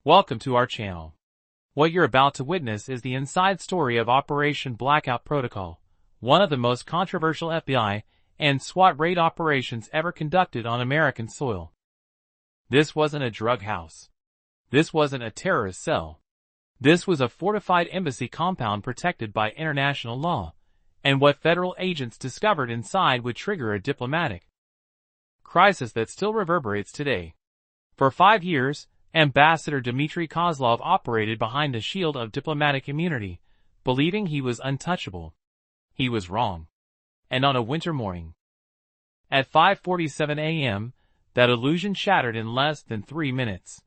Welcome to our channel. What you're about to witness is the inside story of Operation Blackout Protocol, one of the most controversial FBI and SWAT raid operations ever conducted on American soil. This wasn't a drug house. This wasn't a terrorist cell. This was a fortified embassy compound protected by international law, and what federal agents discovered inside would trigger a diplomatic crisis that still reverberates today. For 5 years, Ambassador Dimitri Kozlov operated behind a shield of diplomatic immunity, believing he was untouchable. He was wrong. And on a winter morning, at 5:47 a.m., that illusion shattered in less than 3 minutes.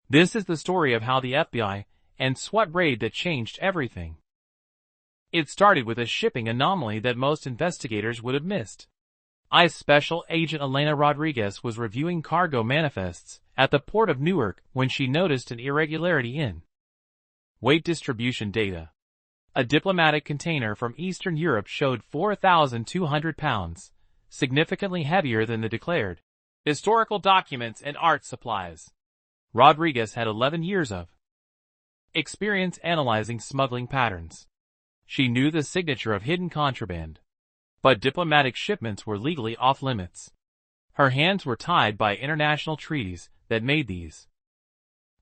This is the story of how the FBI and SWAT raid that changed everything. It started with a shipping anomaly that most investigators would have missed. ICE Special Agent Elena Rodriguez was reviewing cargo manifests at the port of Newark when she noticed an irregularity in weight distribution data. A diplomatic container from Eastern Europe showed 4,200 pounds, significantly heavier than the declared historical documents and art supplies. Rodriguez had 11 years of experience analyzing smuggling patterns. She knew the signature of hidden contraband. But diplomatic shipments were legally off-limits. Her hands were tied by international treaties that made these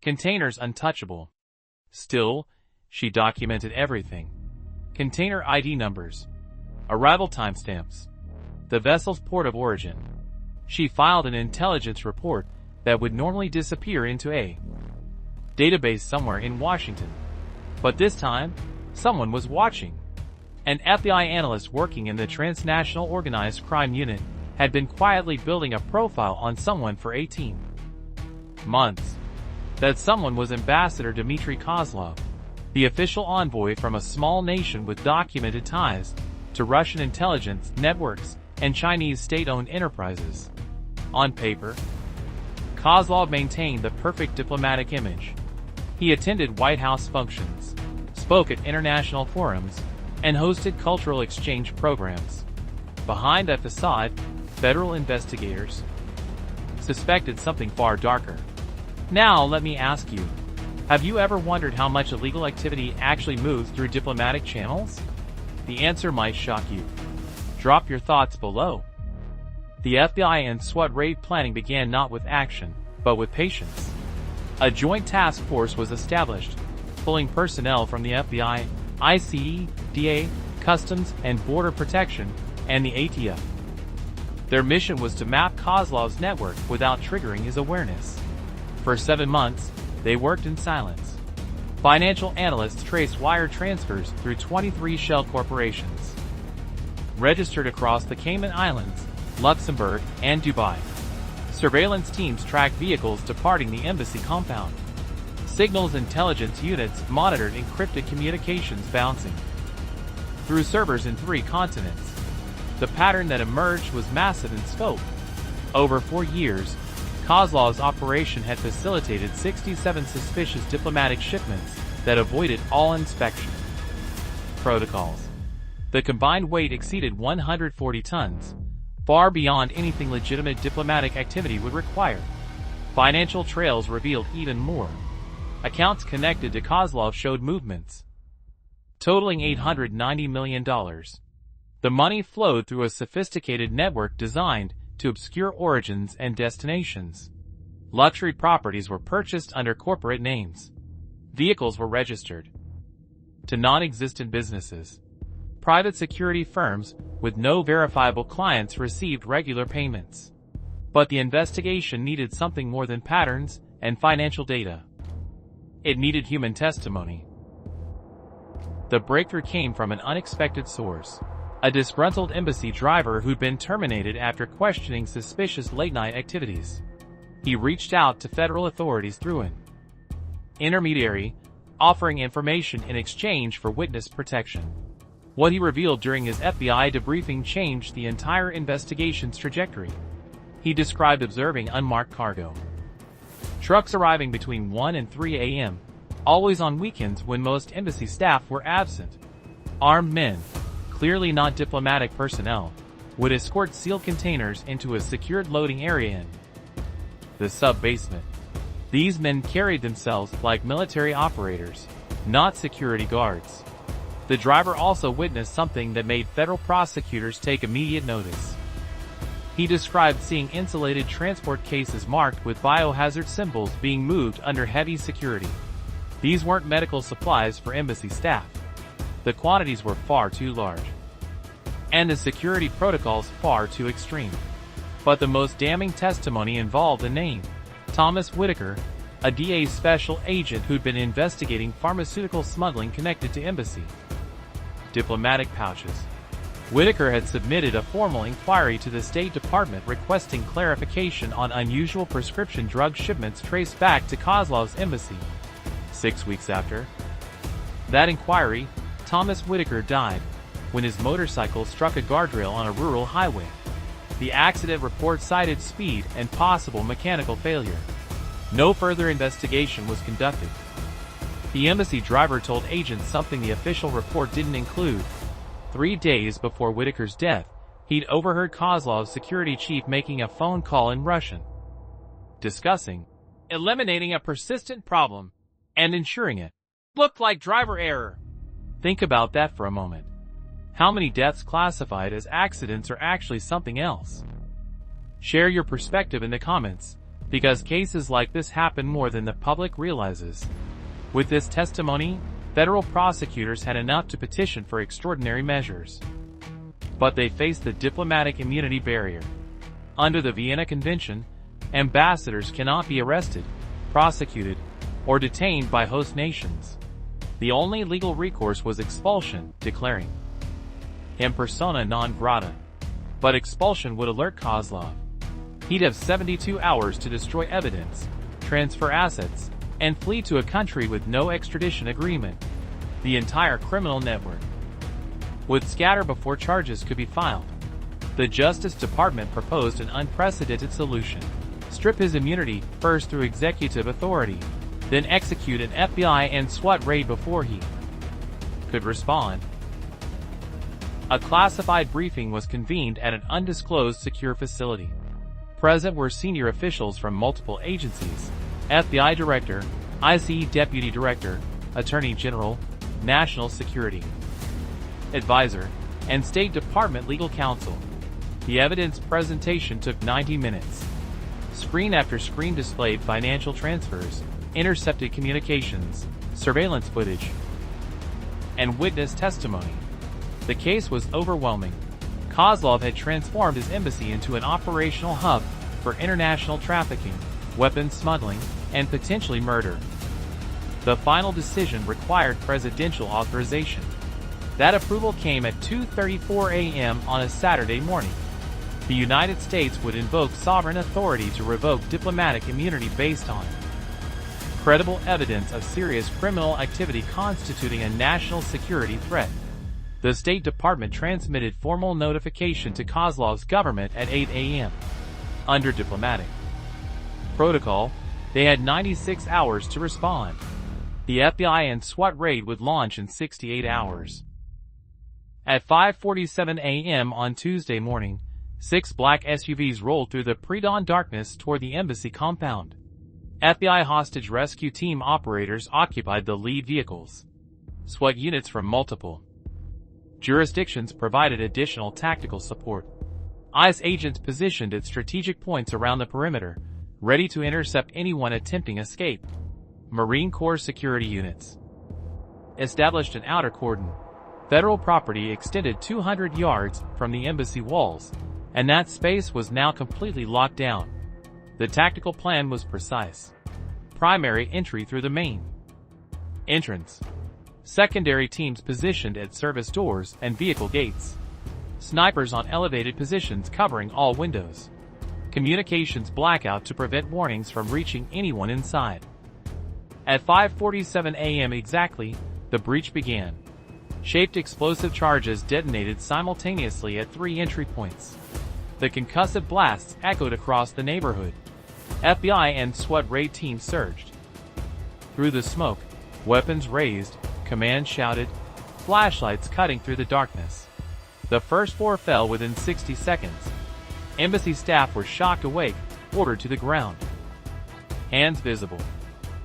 containers untouchable. Still, she documented everything. Container ID numbers, arrival timestamps, the vessel's port of origin. She filed an intelligence report that would normally disappear into a database somewhere in Washington. But this time, someone was watching. An FBI analyst working in the Transnational Organized Crime Unit had been quietly building a profile on someone for 18 months. That someone was Ambassador Dimitri Kozlov, the official envoy from a small nation with documented ties to Russian intelligence networks and Chinese state-owned enterprises. On paper, Kozlov maintained the perfect diplomatic image. He attended White House functions, spoke at international forums, and hosted cultural exchange programs. Behind that facade, federal investigators suspected something far darker. Now let me ask you, have you ever wondered how much illegal activity actually moves through diplomatic channels? The answer might shock you. Drop your thoughts below. The FBI and SWAT raid planning began not with action, but with patience. A joint task force was established, pulling personnel from the FBI, ICE, DA, Customs and Border Protection, and the ATF. Their mission was to map Kozlov's network without triggering his awareness. For 7 months, they worked in silence. Financial analysts traced wire transfers through 23 shell corporations registered across the Cayman Islands, Luxembourg, and Dubai. Surveillance teams tracked vehicles departing the embassy compound. Signals intelligence units monitored encrypted communications bouncing through servers in 3 continents. The pattern that emerged was massive in scope. Over 4 years, Kozlov's operation had facilitated 67 suspicious diplomatic shipments that avoided all inspection protocols. The combined weight exceeded 140 tons, far beyond anything legitimate diplomatic activity would require. Financial trails revealed even more. Accounts connected to Kozlov showed movements totaling $890 million. The money flowed through a sophisticated network designed to obscure origins and destinations. Luxury properties were purchased under corporate names. Vehicles were registered to non-existent businesses. Private security firms with no verifiable clients received regular payments. But the investigation needed something more than patterns and financial data. It needed human testimony. The breakthrough came from an unexpected source. A disgruntled embassy driver who'd been terminated after questioning suspicious late-night activities. He reached out to federal authorities through an intermediary, offering information in exchange for witness protection. What he revealed during his FBI debriefing changed the entire investigation's trajectory. He described observing unmarked cargo trucks arriving between 1 and 3 a.m., always on weekends when most embassy staff were absent. Armed men, clearly not diplomatic personnel, would escort sealed containers into a secured loading area in the sub-basement. These men carried themselves like military operators, not security guards. The driver also witnessed something that made federal prosecutors take immediate notice. He described seeing insulated transport cases marked with biohazard symbols being moved under heavy security. These weren't medical supplies for embassy staff. The quantities were far too large, and the security protocols far too extreme. But the most damning testimony involved a name: Thomas Whitaker, a DA special agent who'd been investigating pharmaceutical smuggling connected to embassy diplomatic pouches. Whitaker had submitted a formal inquiry to the State Department requesting clarification on unusual prescription drug shipments traced back to Kozlov's embassy. 6 weeks after that inquiry, Thomas Whitaker died when his motorcycle struck a guardrail on a rural highway. The accident report cited speed and possible mechanical failure. No further investigation was conducted. The embassy driver told agents something the official report didn't include. 3 days before Whitaker's death, he'd overheard Kozlov's security chief making a phone call in Russian, discussing eliminating a persistent problem and ensuring it looked like driver error. Think about that for a moment. How many deaths classified as accidents are actually something else? Share your perspective in the comments, because cases like this happen more than the public realizes. With this testimony, federal prosecutors had enough to petition for extraordinary measures. But they faced the diplomatic immunity barrier. Under the Vienna Convention, ambassadors cannot be arrested, prosecuted, or detained by host nations. The only legal recourse was expulsion, declaring him persona non grata. But expulsion would alert Kozlov. He'd have 72 hours to destroy evidence, transfer assets, and flee to a country with no extradition agreement. The entire criminal network would scatter before charges could be filed. The Justice Department proposed an unprecedented solution: strip his immunity, first through executive authority, then execute an FBI and SWAT raid before he could respond. A classified briefing was convened at an undisclosed secure facility. Present were senior officials from multiple agencies: FBI Director, ICE Deputy Director, Attorney General, National Security Advisor, and State Department Legal Counsel. The evidence presentation took 90 minutes. Screen after screen displayed financial transfers, intercepted communications, surveillance footage, and witness testimony. The case was overwhelming. Kozlov had transformed his embassy into an operational hub for international trafficking, weapons smuggling, and potentially murder. The final decision required presidential authorization. That approval came at 2:34 a.m. on a Saturday morning. The United States would invoke sovereign authority to revoke diplomatic immunity based on credible evidence of serious criminal activity constituting a national security threat. The State Department transmitted formal notification to Kozlov's government at 8 a.m. Under diplomatic protocol, they had 96 hours to respond. The FBI and SWAT raid would launch in 68 hours. At 5:47 a.m. on Tuesday morning, 6 black SUVs rolled through the pre-dawn darkness toward the embassy compound. FBI hostage rescue team operators occupied the lead vehicles. SWAT units from multiple jurisdictions provided additional tactical support. ICE agents positioned at strategic points around the perimeter, ready to intercept anyone attempting escape. Marine Corps security units established an outer cordon. Federal property extended 200 yards from the embassy walls, and that space was now completely locked down. The tactical plan was precise. Primary entry through the main entrance. Secondary teams positioned at service doors and vehicle gates. Snipers on elevated positions covering all windows. Communications blackout to prevent warnings from reaching anyone inside. At 5:47 a.m. exactly, the breach began. Shaped explosive charges detonated simultaneously at 3 entry points. The concussive blasts echoed across the neighborhood. FBI and SWAT raid teams surged through the smoke, weapons raised, commands shouted, flashlights cutting through the darkness. The first 4 fell within 60 seconds. Embassy staff were shocked awake, ordered to the ground. Hands visible.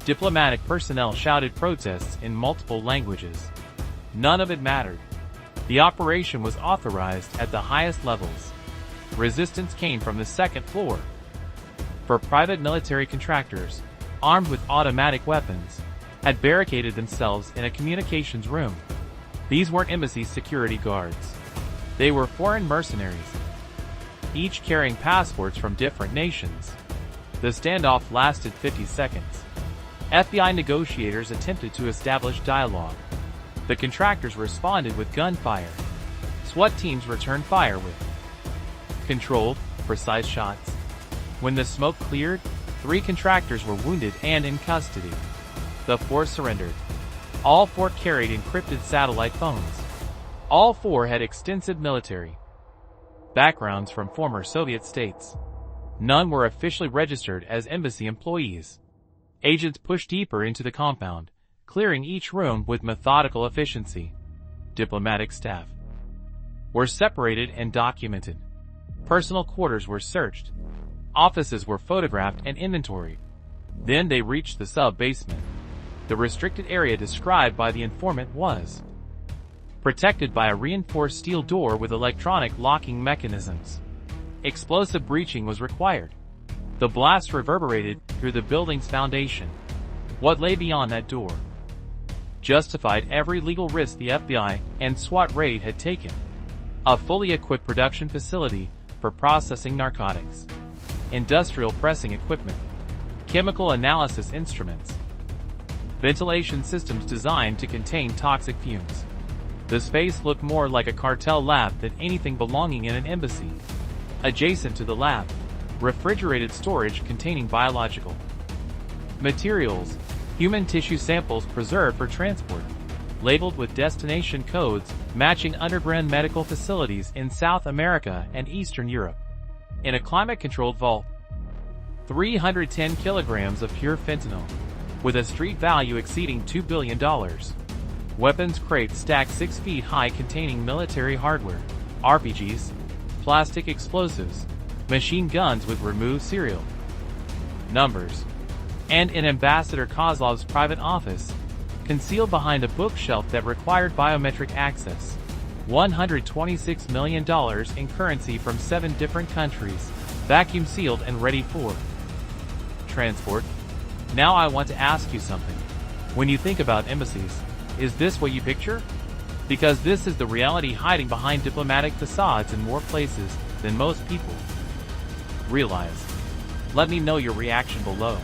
Diplomatic personnel shouted protests in multiple languages. None of it mattered. The operation was authorized at the highest levels. Resistance came from the second floor. For private military contractors, armed with automatic weapons, had barricaded themselves in a communications room. These weren't embassy security guards. They were foreign mercenaries, each carrying passports from different nations. The standoff lasted 50 seconds. FBI negotiators attempted to establish dialogue. The contractors responded with gunfire. SWAT teams returned fire with controlled, precise shots. When the smoke cleared, 3 contractors were wounded and in custody. The 4 surrendered. All 4 carried encrypted satellite phones. All 4 had extensive military backgrounds from former Soviet states. None were officially registered as embassy employees. Agents pushed deeper into the compound, clearing each room with methodical efficiency. Diplomatic staff were separated and documented. Personal quarters were searched. Offices were photographed and inventoried. Then they reached the sub-basement. The restricted area described by the informant was protected by a reinforced steel door with electronic locking mechanisms. Explosive breaching was required. The blast reverberated through the building's foundation. What lay beyond that door justified every legal risk the FBI and SWAT raid had taken. A fully equipped production facility for processing narcotics, industrial pressing equipment, chemical analysis instruments, ventilation systems designed to contain toxic fumes. The space looked more like a cartel lab than anything belonging in an embassy. Adjacent to the lab, refrigerated storage containing biological materials, human tissue samples preserved for transport, labeled with destination codes matching underground medical facilities in South America and Eastern Europe. In a climate-controlled vault, 310 kilograms of pure fentanyl, with a street value exceeding $2 billion. Weapons crates stacked 6 feet high containing military hardware, RPGs, plastic explosives, machine guns with removed serial numbers, and in Ambassador Kozlov's private office, concealed behind a bookshelf that required biometric access. $126 million in currency from 7 different countries, vacuum sealed and ready for transport. Now I want to ask you something. When you think about embassies, is this what you picture? Because this is the reality hiding behind diplomatic facades in more places than most people realize. Let me know your reaction below.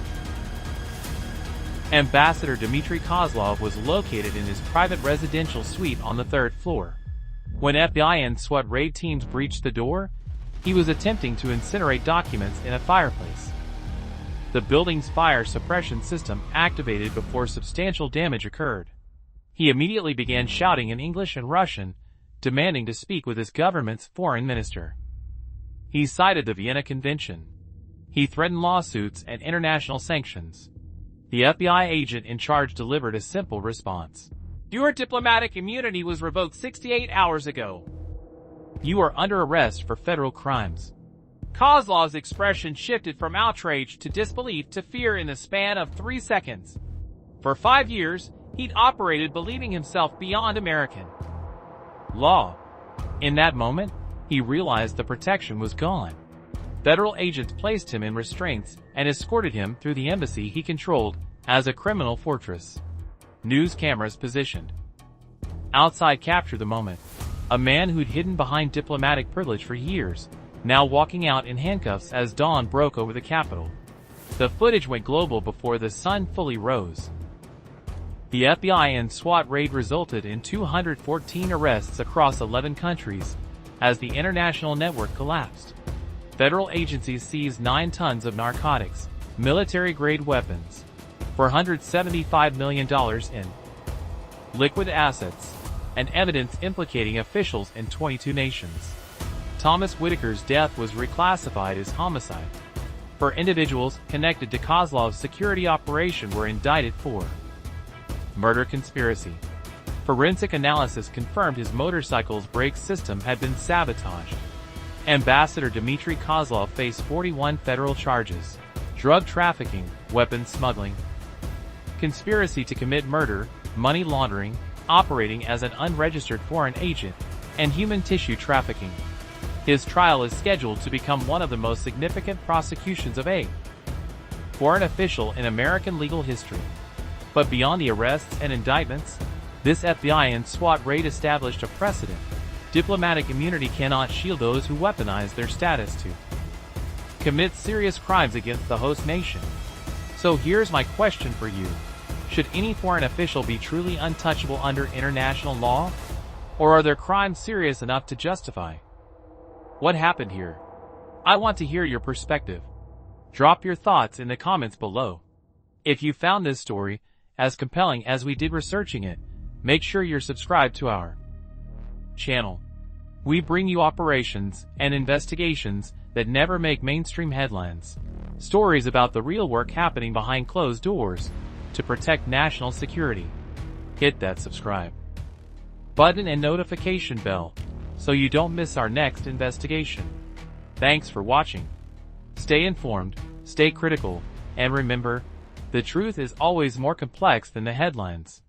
Ambassador Dimitri Kozlov was located in his private residential suite on the 3rd floor. When FBI and SWAT raid teams breached the door, he was attempting to incinerate documents in a fireplace. The building's fire suppression system activated before substantial damage occurred. He immediately began shouting in English and Russian, demanding to speak with his government's foreign minister. He cited the Vienna Convention. He threatened lawsuits and international sanctions. The FBI agent in charge delivered a simple response. Your diplomatic immunity was revoked 68 hours ago. You are under arrest for federal crimes. Kozlov's expression shifted from outrage to disbelief to fear in the span of 3 seconds. For 5 years, he'd operated believing himself beyond American law. In that moment, he realized the protection was gone. Federal agents placed him in restraints and escorted him through the embassy he controlled as a criminal fortress. News cameras positioned outside captured the moment. A man who'd hidden behind diplomatic privilege for years, now walking out in handcuffs as dawn broke over the Capitol. The footage went global before the sun fully rose. The FBI and SWAT raid resulted in 214 arrests across 11 countries as the international network collapsed. Federal agencies seized 9 tons of narcotics, military-grade weapons, $475 million in liquid assets, and evidence implicating officials in 22 nations. Thomas Whitaker's death was reclassified as homicide. 4 individuals connected to Kozlov's security operation were indicted for murder conspiracy. Forensic analysis confirmed his motorcycle's brake system had been sabotaged. Ambassador Dimitri Kozlov faced 41 federal charges, drug trafficking, weapons smuggling, conspiracy to commit murder, money laundering, operating as an unregistered foreign agent, and human tissue trafficking. His trial is scheduled to become one of the most significant prosecutions of a foreign official in American legal history. But beyond the arrests and indictments, this FBI and SWAT raid established a precedent. Diplomatic immunity cannot shield those who weaponize their status to commit serious crimes against the host nation. So here's my question for you. Should any foreign official be truly untouchable under international law? Or are their crimes serious enough to justify what happened here? I want to hear your perspective. Drop your thoughts in the comments below. If you found this story as compelling as we did researching it, make sure you're subscribed to our channel. We bring you operations and investigations that never make mainstream headlines. Stories about the real work happening behind closed doors to protect national security. Hit that subscribe button and notification bell so you don't miss our next investigation. Thanks for watching. Stay informed, stay critical, and remember, the truth is always more complex than the headlines.